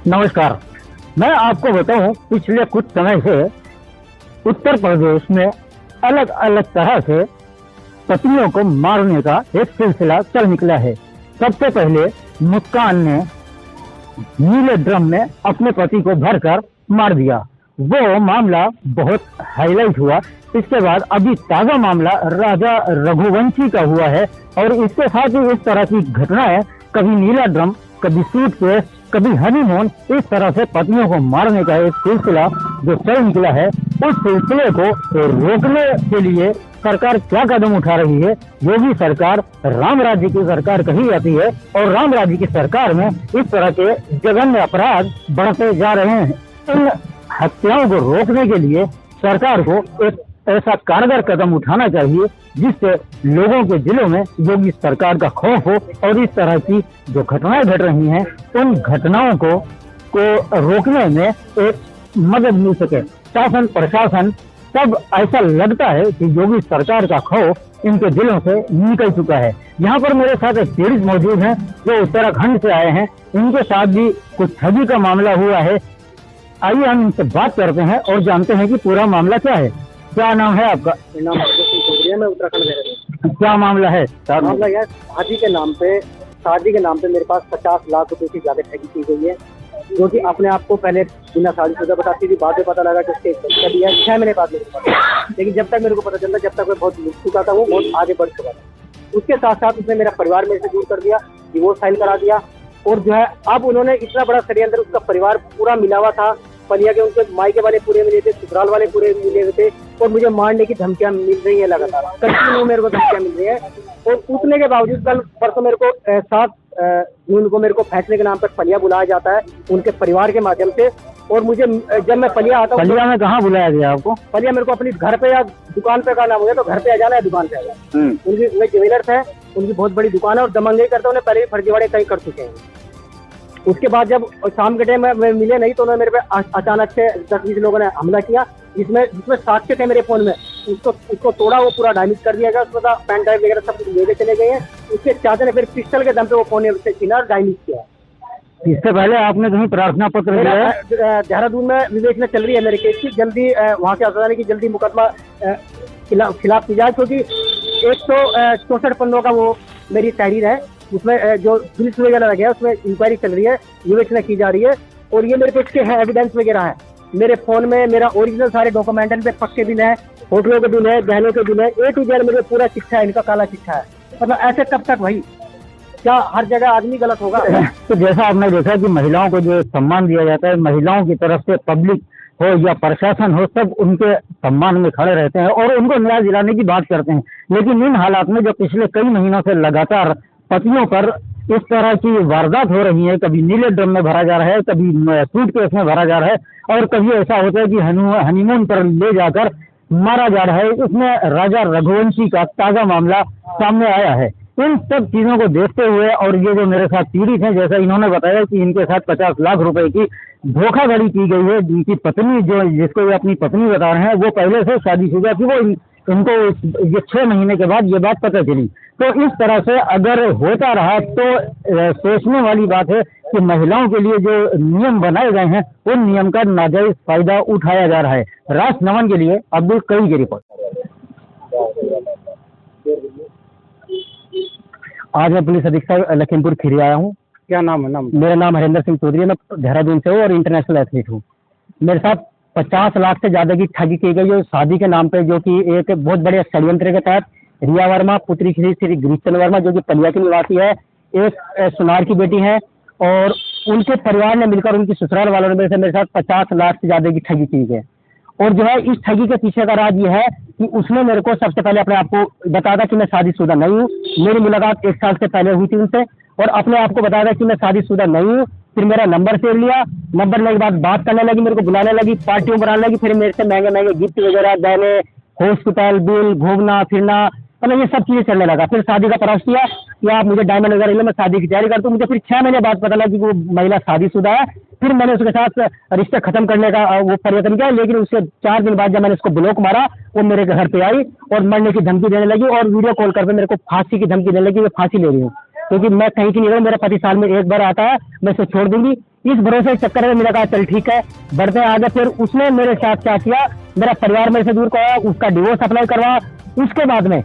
नमस्कार। मैं आपको बताऊं, पिछले कुछ समय से उत्तर प्रदेश में अलग अलग तरह से पत्नियों को मारने का एक सिलसिला चल निकला है। सबसे पहले मुस्कान ने नीले ड्रम में अपने पति को भरकर मार दिया। वो मामला बहुत हाईलाइट हुआ। इसके बाद अभी ताजा मामला राजा रघुवंशी का हुआ है और इसके साथ ही इस तरह की घटनाएं, कभी नीला ड्रम, कभी सूटकेस, कभी हनीमून, इस तरह से पत्नियों को मारने का एक सिलसिला जो चल निकला है, उस सिलसिले को रोकने के लिए सरकार क्या कदम उठा रही है। योगी सरकार राम राज्य की सरकार कही जाती है और राम राज्य की सरकार में इस तरह के जघन्य अपराध बढ़ते जा रहे हैं। इन हत्याओं को रोकने के लिए सरकार को एक ऐसा कारगर कदम उठाना चाहिए जिससे लोगों के दिलों में योगी सरकार का खौफ हो और इस तरह की जो घटनाएं घट रही हैं, उन घटनाओं को रोकने में एक मदद मिल सके। शासन प्रशासन सब ऐसा लगता है कि योगी सरकार का खौफ इनके दिलों से निकल चुका है। यहाँ पर मेरे साथ एक पीड़ित मौजूद हैं जो उत्तराखंड से आए हैं। इनके साथ भी कुछ ठगी का मामला हुआ है। आइए हम इनसे बात करते हैं और जानते हैं कि पूरा मामला क्या है। क्या नाम है आपका? नाम मैं उत्तराखंड में रहता हूँ। क्या मामला है? मामला यह शादी के नाम पे मेरे पास 50 लाख रुपए की ज्यादा ठगी की गई है, जो कि अपने आप को पहले बिना शादीशुदा बताती थी। बाद में पता लगा कि उसके 6 महीने बाद मेरे को पता, लेकिन जब तक मेरे को पता चलता, जब तक मैं बहुत लुट चुका था, वो बहुत आगे बढ़ चुका था। उसके साथ साथ उसने मेरा परिवार मेरे से दूर कर दिया, डिवोर्स फाइल करा दिया और जो है अब उन्होंने इतना बड़ा षड्यंत्र, उसका परिवार पूरा मिला हुआ था। पलिया के उनके मायके वाले पूरे मिले थे, ससुराल वाले पूरे मिले हुए थे और मुझे मारने की धमकियां मिल रही है लगातार। कंटिन्यू मेरे को धमकियां मिल रही है और उतने के बावजूद कल परसों मेरे को 7 जून को मेरे को फैसले के नाम पर पलिया बुलाया जाता है उनके परिवार के माध्यम से। और मुझे जब मैं पलिया आता हूँ, पलिया में कहाँ बुलाया गया आपको? पलिया मेरे को अपनी घर पे या दुकान पे का नाम हो गया, तो घर पे आ जाना है, दुकान पे आ जाना। उनकी वे ज्वेलर्स है, उनकी बहुत बड़ी दुकान है और दमंगई करते उन्हें पहले भी फर्जीवाड़े कई कर चुके हैं। उसके बाद जब शाम के टाइम में मिले नहीं तो उन्होंने मेरे पे अचानक से 10-20 लोगों ने हमला किया, जिसमें साक्ष्य थे मेरे फोन में। उसको तोड़ा, वो पूरा डैमेज कर दिया गया। उसमें पेन ड्राइव वगैरह सब कुछ लेके चले गए हैं। उसके चाचा ने फिर पिस्टल के दम पे वो फोन से छीना और डैमेज किया। इससे पहले आपने कहीं प्रार्थना पत्र दिया? देहरादून में विवेचना चल रही है मेरे केस की। जल्दी वहाँ के अदालत की जल्दी मुकदमा खिलाफ की जाए, क्योंकि 164 पन्नों का वो मेरी तहरीर है, उसमें जो बिल्स वगैरह लगे हैं उसमें इंक्वायरी चल रही है, विवेचना की जा रही है। और ये मेरे पे है एविडेंस वगैरह है मेरे फोन में। मेरा ओरिजिनल सारे डॉक्यूमेंट पे पक्के बिल है, होटलों के बिल है, बहनों के बिल है, A to Z मेरे पूरा चिट्ठा है, इनका काला चिट्ठा है। मतलब ऐसे कब तक भाई? क्या हर जगह आदमी गलत होगा? तो जैसा आपने देखा कि महिलाओं को जो सम्मान दिया जाता है, महिलाओं की तरफ से पब्लिक हो या प्रशासन हो, सब उनके सम्मान में खड़े रहते हैं और उनको न्याय दिलाने की बात करते हैं। लेकिन इन हालात में जो पिछले कई महीनों से लगातार पतियों पर इस तरह की वारदात हो रही है, कभी नीले ड्रम में भरा जा रहा है, कभी सूटकेस में भरा जा रहा है और कभी ऐसा होता है कि हनीमून पर ले जाकर मारा जा रहा है। इसमें राजा रघुवंशी का ताजा मामला सामने आया है। इन सब चीजों को देखते हुए और ये जो मेरे साथ पीड़ित हैं, जैसा इन्होंने बताया कि इनके साथ 50 लाख रुपए की धोखाधड़ी की गई है। जिनकी पत्नी, जिसको ये अपनी पत्नी बता रहे हैं, वो पहले से शादीशुदा थी। वो इनको ये 6 महीने के बाद ये बात पता चली। तो इस तरह से अगर होता रहा तो सोचने वाली बात है कि महिलाओं के लिए जो नियम बनाए गए हैं, उन नियम का नाजायज फायदा उठाया जा रहा है। राष्ट्र नमन के लिए अब्दुल कई की रिपोर्ट। आज मैं पुलिस अधीक्षक लखीमपुर खीरी आया हूँ। क्या नाम है? मेरा नाम हरिंदर सिंह चौधरी है। मैं देहरादून से हूँ और इंटरनेशनल एथलीट हूँ। मेरे साथ 50 लाख से ज्यादा की ठगी की गई है शादी के नाम पे, जो कि एक बहुत बड़े षड्यंत्र के तहत रिया वर्मा, पुत्री श्री गिरीशचंद्र वर्मा, जो कि पलिया की निवासी है, एक सुनार की बेटी है, और उनके परिवार ने मिलकर, उनकी ससुराल वालों ने मेरे साथ 50 लाख से ज्यादा की ठगी की है। और जो है इस ठगी के पीछे का राज ये है कि उसने मेरे को सबसे पहले अपने आप को बताया कि मैं शादीशुदा नहीं हूँ। मेरी मुलाकात 1 साल से पहले हुई थी उनसे और अपने आप को बताया कि मैं शादीशुदा नहीं हूँ। फिर मेरा नंबर सेव लिया, नंबर लेने के बाद बात करने लगी, मेरे को बुलाने लगी, पार्टियों बनाने लगी, फिर मेरे से महंगे महंगे गिफ्ट वगैरह, गहने, हॉस्पिटल बिल, घूमना फिरना, मतलब ये सब चीजें चलने लगा। फिर शादी का प्रयास किया कि आप मुझे डायमंड वगैरह ले, मैं शादी की तैयारी करता हूँ। मुझे फिर 6 महीने बाद पता लगा कि वो महिला शादीशुदा है। फिर मैंने उसके साथ रिश्ते खत्म करने का वो प्रयत्न किया, लेकिन उससे 4 दिन बाद जब मैंने उसको ब्लॉक मारा, वो मेरे घर पे आई और मरने की धमकी देने लगी और वीडियो कॉल कर मेरे को फांसी की धमकी देने लगी, मैं फांसी ले रही हूँ। क्योंकि मैं कहीं की नहीं रहूँ, मेरा पति साल में एक बार आता है, मैं इसे छोड़ दूंगी। इस भरोसे के चक्कर में मैंने कहा चल ठीक है, बढ़ते आगे। फिर उसने मेरे साथ क्या किया, मेरा परिवार मेरे से दूर करवाया, उसका डिवोर्स अप्लाई करवाया। उसके बाद में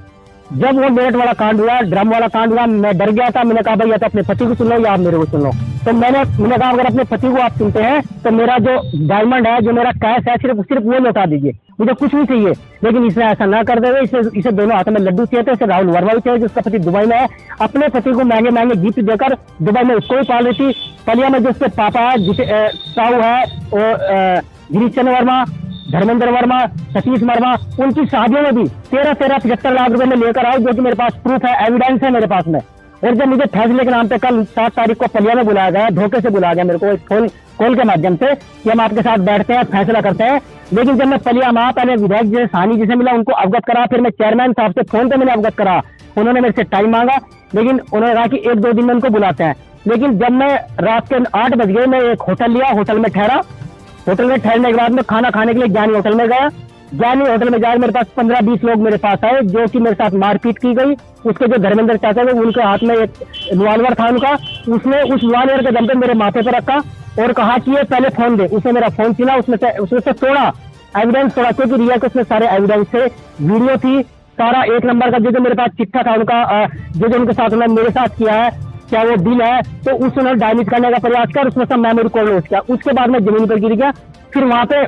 जब वो मेरठ वाला कांड हुआ, ड्रम वाला कांड हुआ, मैं डर गया था। मैंने कहा भाई या तो अपने पति को सुन लो या आप मेरे को सुन लो। तो मैंने कहा अगर अपने पति को आप सुनते हैं तो मेरा जो डायमंड है, जो मेरा कैश है, सिर्फ वो लौटा दीजिए, मुझे कुछ नहीं चाहिए। लेकिन इसे ऐसा ना कर देवे, इसे दोनों हाथों में लड्डू चाहिए थे। इसे राहुल वर्मा भी चाहिए जिसका पति दुबई में है, अपने पति को महंगे महंगे गिफ्ट देकर दुबई में उसको भी पाल रही थी। पलिया में जो उसके पापा है, साहू है, और गिरीश चंद्र वर्मा, धर्मेंद्र वर्मा, सतीश वर्मा, उनकी शादियों में भी 13-75 लाख रुपए में लेकर आओ, जो कि मेरे पास प्रूफ है, एविडेंस है मेरे पास में। और जब मुझे फैसले के नाम पे कल 7 तारीख को पलिया में बुलाया गया, धोखे से बुलाया गया मेरे को फोन कॉल के माध्यम से कि हम आपके साथ बैठते हैं, फैसला करते हैं। लेकिन जब मैं पलिया में पहले विधायक जी सानी जी से मिला, उनको अवगत करा, फिर मैं चेयरमैन साहब से फोन पे मैंने अवगत करा। उन्होंने मेरे से टाइम मांगा, लेकिन उन्होंने कहा कि 1-2 दिन में उनको बुलाते हैं। लेकिन जब मैं रात के 8 बज गए, मैं एक होटल लिया, होटल में ठहरा। होटल में ठहरने के बाद में खाना खाने के लिए ज्ञानी होटल में गया। ज्ञानी होटल में जाकर मेरे पास 15-20 लोग मेरे पास आए, जो कि मेरे साथ मारपीट की गई। उसके जो धर्मेंद्र चाचा थे, उनके हाथ में एक रिवॉल्वर था उनका, उसने उस रिवॉल्वर के दम पे मेरे माथे पर रखा और कहा कि ये पहले फोन दे। उसने मेरा फोन छीना, उसमें से तोड़ा, एविडेंस तोड़ा, क्योंकि रिया के उसमें सारे एविडेंस थे, वीडियो थी, सारा 1 नंबर का जो मेरे पास चिट्ठा था उनका, जो उनके साथ उन्होंने मेरे साथ किया है, क्या वो बिल है, तो उसने डैमेज करने का प्रयास किया, उसमें सब मेमोरी कोड लॉस किया। उसके बाद मैं जमीन पर गिर गया। फिर वहां पे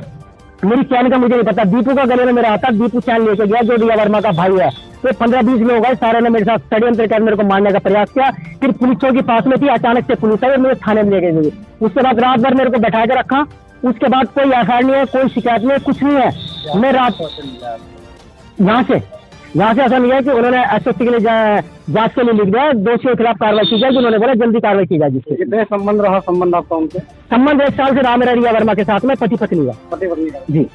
मेरी चैन का मुझे नहीं पता, दीपू का गले में मेरा आता, दीपू चैन लेके गया, जो रिया वर्मा का भाई है। तो 15-20 लोग आए, सारे ने मेरे साथ षड्यंत्र कर मेरे को मारने का प्रयास किया। फिर पुलिस चौकी पास में थी, अचानक से पुलिस आई और मेरे थाने में ले गई। उसके बाद रात भर मेरे को बैठा के रखा। उसके बाद कोई एफआईआर नहीं है, कोई शिकायत नहीं है, कुछ नहीं है। मैं रात यहाँ से ऐसा नहीं है कि उन्होंने एसएसटी के लिए जांच के लिए लिख दिया, दोषियों के खिलाफ कार्रवाई की जाए, उन्होंने बोला जल्दी कार्रवाई की जाए। जिससे कितने संबंध आपका उनसे? संबंध 1 साल से रहा मेरा रिया वर्मा के साथ में, पति पत्नी का। पति पत्नी का जी।